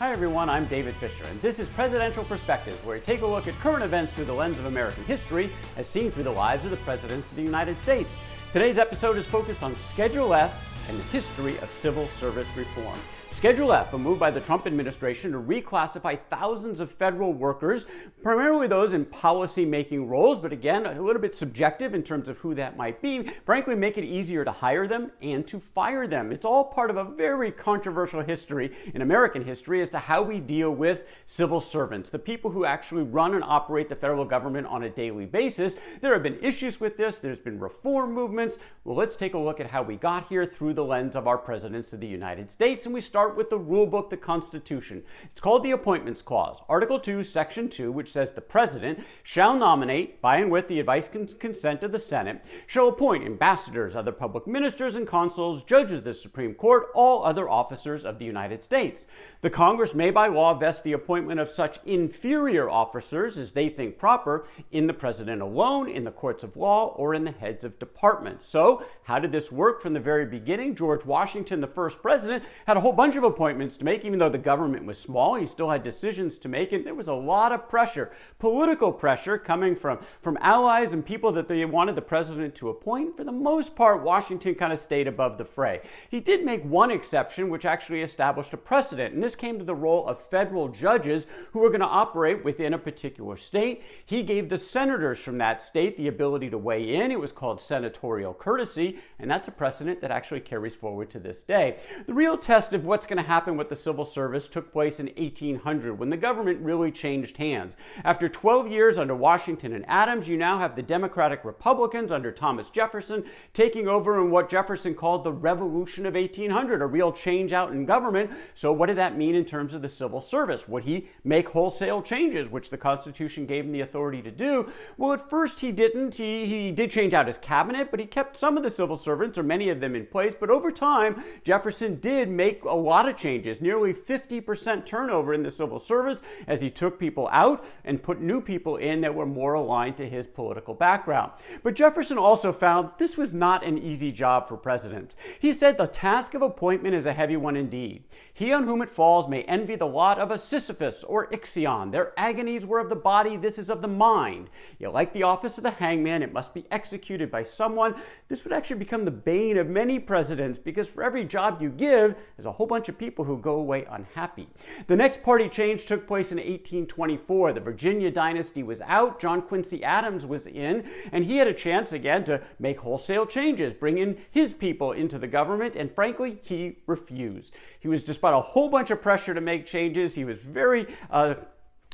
Hi everyone, I'm David Fisher, and this is Presidential Perspectives, where we take a look at current events through the lens of American history, as seen through the lives of the presidents of the United States. Today's episode is focused on Schedule F and the history of civil service reform. Schedule F, a move by the Trump administration to reclassify thousands of federal workers, primarily those in policy-making roles, but again, a little bit subjective in terms of who that might be, frankly make it easier to hire them and to fire them. It's all part of a very controversial history in American history as to how we deal with civil servants, the people who actually run and operate the federal government on a daily basis. There have been issues with this, there's been reform movements. Well, let's take a look at how we got here through the lens of our presidents of the United States, and we start with the rule book, the Constitution. It's called the Appointments Clause. Article 2, Section 2, which says the President shall nominate, by and with the advice and consent of the Senate, shall appoint ambassadors, other public ministers and consuls, judges of the Supreme Court, all other officers of the United States. The Congress may by law vest the appointment of such inferior officers as they think proper in the President alone, in the courts of law, or in the heads of departments. So, how did this work from the very beginning? George Washington, the first president, had a whole bunch of appointments to make. Even though the government was small, he still had decisions to make, and there was a lot of pressure, political pressure, coming from allies and people that they wanted the president to appoint. For the most part, Washington kind of stayed above the fray. He did make one exception, which actually established a precedent, and this came to the role of federal judges who were going to operate within a particular state. He gave the senators from that state the ability to weigh in. It was called senatorial courtesy, and that's a precedent that actually carries forward to this day. The real test of what's going to happen with the civil service took place in 1800, when the government really changed hands. After 12 years under Washington and Adams, you now have the Democratic Republicans under Thomas Jefferson taking over in what Jefferson called the Revolution of 1800, a real change out in government. So what did that mean in terms of the civil service? Would he make wholesale changes, which the Constitution gave him the authority to do? Well, at first he didn't. He did change out his cabinet, but he kept some of the civil servants, or many of them, in place. But over time, Jefferson did make a lot of changes, nearly 50% turnover in the civil service, as he took people out and put new people in that were more aligned to his political background. But Jefferson also found this was not an easy job for presidents. He said the task of appointment is a heavy one indeed. He on whom it falls may envy the lot of a Sisyphus or Ixion. Their agonies were of the body, this is of the mind. Yet like the office of the hangman, it must be executed by someone. This would actually become the bane of many presidents, because for every job you give, there's a whole bunch of people who go away unhappy. The next party change took place in 1824. The Virginia dynasty was out, John Quincy Adams was in, and he had a chance again to make wholesale changes, bring in his people into the government, and frankly, he refused. He was, despite a whole bunch of pressure to make changes, he was very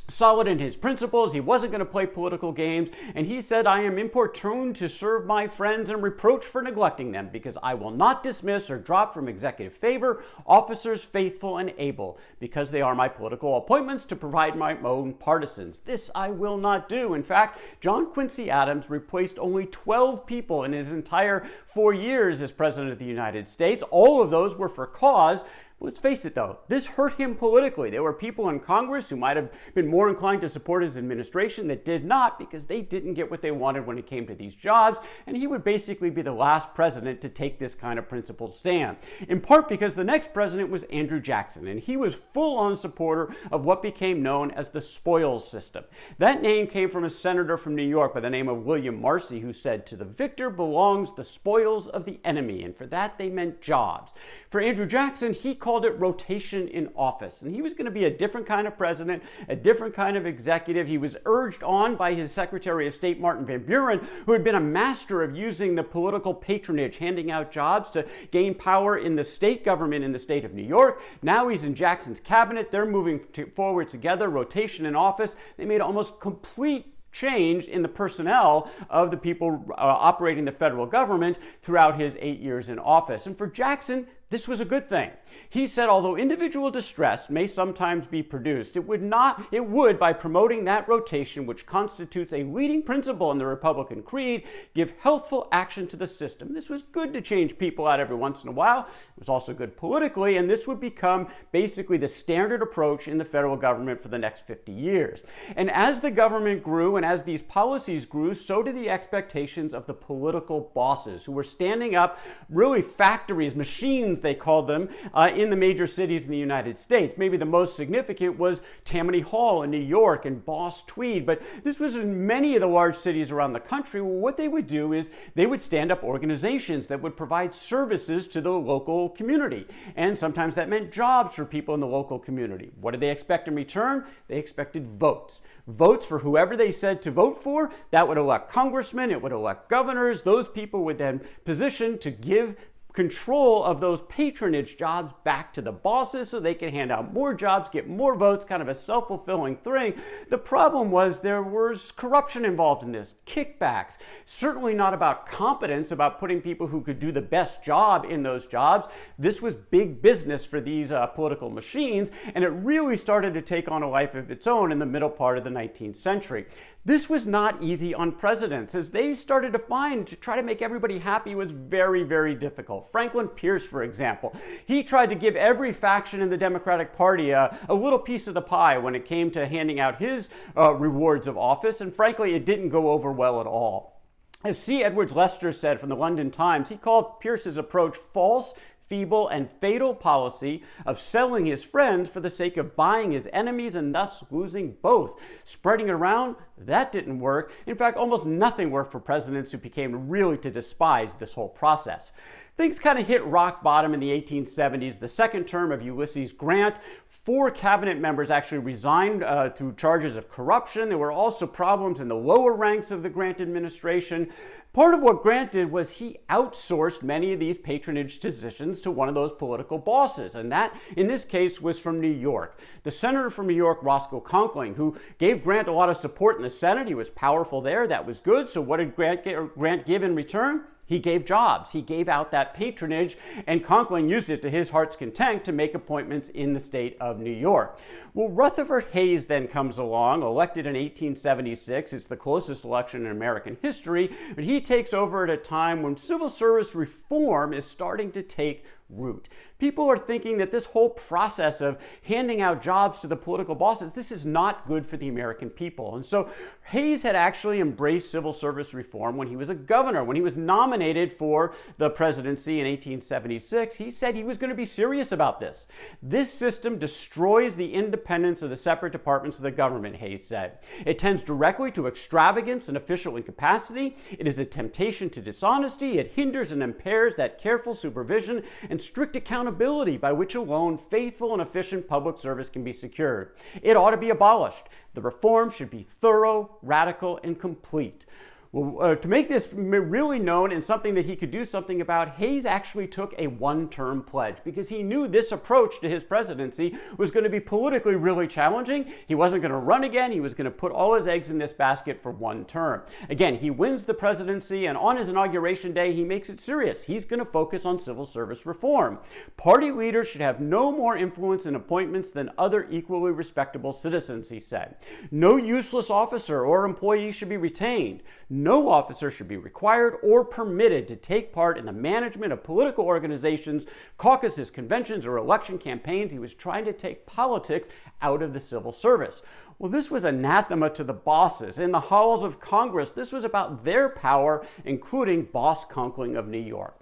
solid in his principles. He wasn't going to play political games, and he said, I am importuned to serve my friends and reproach for neglecting them, because I will not dismiss or drop from executive favor officers faithful and able, because they are my political appointments to provide my own partisans. This I will not do. In fact, John Quincy Adams replaced only 12 people in his entire 4 years as president of the United States. All of those were for cause. Let's face it though, this hurt him politically. There were people in Congress who might have been more inclined to support his administration that did not, because they didn't get what they wanted when it came to these jobs, and he would basically be the last president to take this kind of principled stand. In part because the next president was Andrew Jackson, and he was full-on supporter of what became known as the spoils system. That name came from a senator from New York by the name of William Marcy, who said, to the victor belongs the spoils of the enemy, and for that they meant jobs. For Andrew Jackson, he called it rotation in office. And he was going to be a different kind of president, a different kind of executive. He was urged on by his Secretary of State, Martin Van Buren, who had been a master of using the political patronage, handing out jobs to gain power in the state government in the state of New York. Now he's in Jackson's cabinet. They're moving forward together, rotation in office. They made almost complete change in the personnel of the people operating the federal government throughout his 8 years in office. And for Jackson, this was a good thing. He said, although individual distress may sometimes be produced, it would, by promoting that rotation, which constitutes a leading principle in the Republican creed, give healthful action to the system. This was good to change people out every once in a while. It was also good politically, and this would become basically the standard approach in the federal government for the next 50 years. And as the government grew and as these policies grew, so did the expectations of the political bosses who were standing up, really factories, machines machines, they called them, in the major cities in the United States. Maybe the most significant was Tammany Hall in New York and Boss Tweed, but this was in many of the large cities around the country. Well, what they would do is they would stand up organizations that would provide services to the local community, and sometimes that meant jobs for people in the local community. What did they expect in return? They expected votes. Votes for whoever they said to vote for. That would elect congressmen, it would elect governors. Those people would then position to give control of those patronage jobs back to the bosses so they can hand out more jobs, get more votes, kind of a self-fulfilling thing. The problem was there was corruption involved in this, kickbacks, certainly not about competence, about putting people who could do the best job in those jobs. This was big business for these political machines, and it really started to take on a life of its own in the middle part of the 19th century. This was not easy on presidents, as they started to find to try to make everybody happy was very, very difficult. Franklin Pierce, for example, he tried to give every faction in the Democratic Party a little piece of the pie when it came to handing out his rewards of office, and frankly, it didn't go over well at all. As C. Edwards Lester said from the London Times, he called Pierce's approach false, feeble, and fatal policy of selling his friends for the sake of buying his enemies and thus losing both. Spreading it around, that didn't work. In fact, almost nothing worked for presidents who became really to despise this whole process. Things kind of hit rock bottom in the 1870s. The second term of Ulysses Grant, 4 cabinet members actually resigned through charges of corruption. There were also problems in the lower ranks of the Grant administration. Part of what Grant did was he outsourced many of these patronage positions to one of those political bosses, and that, in this case, was from New York. The senator from New York, Roscoe Conkling, who gave Grant a lot of support in the Senate. He was powerful there. That was good. So what did Grant give in return? He gave jobs. He gave out that patronage, and Conkling used it to his heart's content to make appointments in the state of New York. Well, Rutherford Hayes then comes along, elected in 1876. It's the closest election in American history, but he takes over at a time when civil service reform is starting to take root. People are thinking that this whole process of handing out jobs to the political bosses, this is not good for the American people. And so Hayes had actually embraced civil service reform when he was a governor. When he was nominated for the presidency in 1876, he said he was going to be serious about this. This system destroys the independence of the separate departments of the government, Hayes said. It tends directly to extravagance and official incapacity. It is a temptation to dishonesty. It hinders and impairs that careful supervision and strict accountability by which alone faithful and efficient public service can be secured. It ought to be abolished. The reform should be thorough, radical, and complete. Well, to make this really known and something that he could do something about, Hayes actually took a one-term pledge because he knew this approach to his presidency was going to be politically really challenging. He wasn't going to run again. He was going to put all his eggs in this basket for one term. Again, he wins the presidency, and on his inauguration day, he makes it serious. He's going to focus on civil service reform. Party leaders should have no more influence in appointments than other equally respectable citizens, he said. No useless officer or employee should be retained. No officer should be required or permitted to take part in the management of political organizations, caucuses, conventions, or election campaigns. He was trying to take politics out of the civil service. Well, this was anathema to the bosses. In the halls of Congress, this was about their power, including Boss Conkling of New York.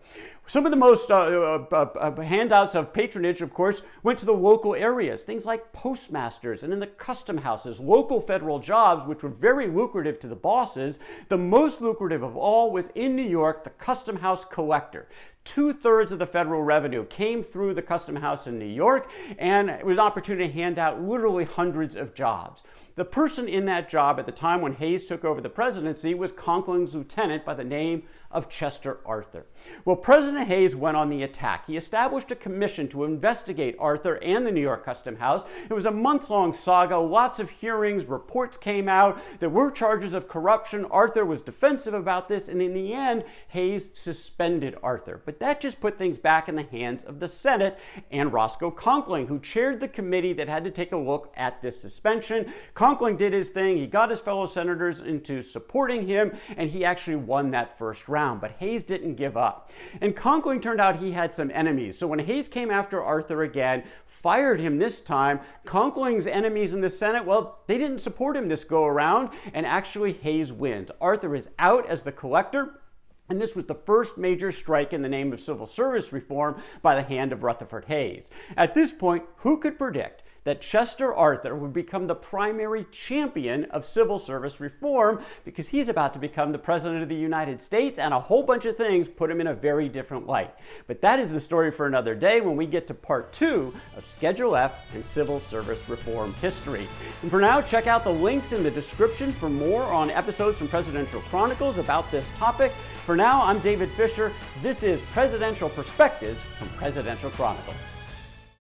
Some of the most handouts of patronage, of course, went to the local areas, things like postmasters and in the custom houses, local federal jobs, which were very lucrative to the bosses. The most lucrative of all was in New York, the custom house collector. 2/3 of the federal revenue came through the custom house in New York, and it was an opportunity to hand out literally hundreds of jobs. The person in that job at the time when Hayes took over the presidency was Conkling's lieutenant by the name of Chester Arthur. Well, President Hayes went on the attack. He established a commission to investigate Arthur and the New York Custom House. It was a month-long saga, lots of hearings, reports came out. There were charges of corruption. Arthur was defensive about this, and in the end, Hayes suspended Arthur. But that just put things back in the hands of the Senate and Roscoe Conkling, who chaired the committee that had to take a look at this suspension. Conkling did his thing. He got his fellow senators into supporting him, and he actually won that first round. But Hayes didn't give up. And Conkling turned out he had some enemies. So when Hayes came after Arthur again, fired him this time, Conkling's enemies in the Senate, well, they didn't support him this go around, and actually Hayes wins. Arthur is out as the collector. And this was the first major strike in the name of civil service reform by the hand of Rutherford Hayes. At this point, who could predict that Chester Arthur would become the primary champion of civil service reform, because he's about to become the President of the United States, and a whole bunch of things put him in a very different light. But that is the story for another day when we get to part 2 of Schedule F and civil service reform history. And for now, check out the links in the description for more on episodes from Presidential Chronicles about this topic. For now, I'm David Fisher. This is Presidential Perspectives from Presidential Chronicles.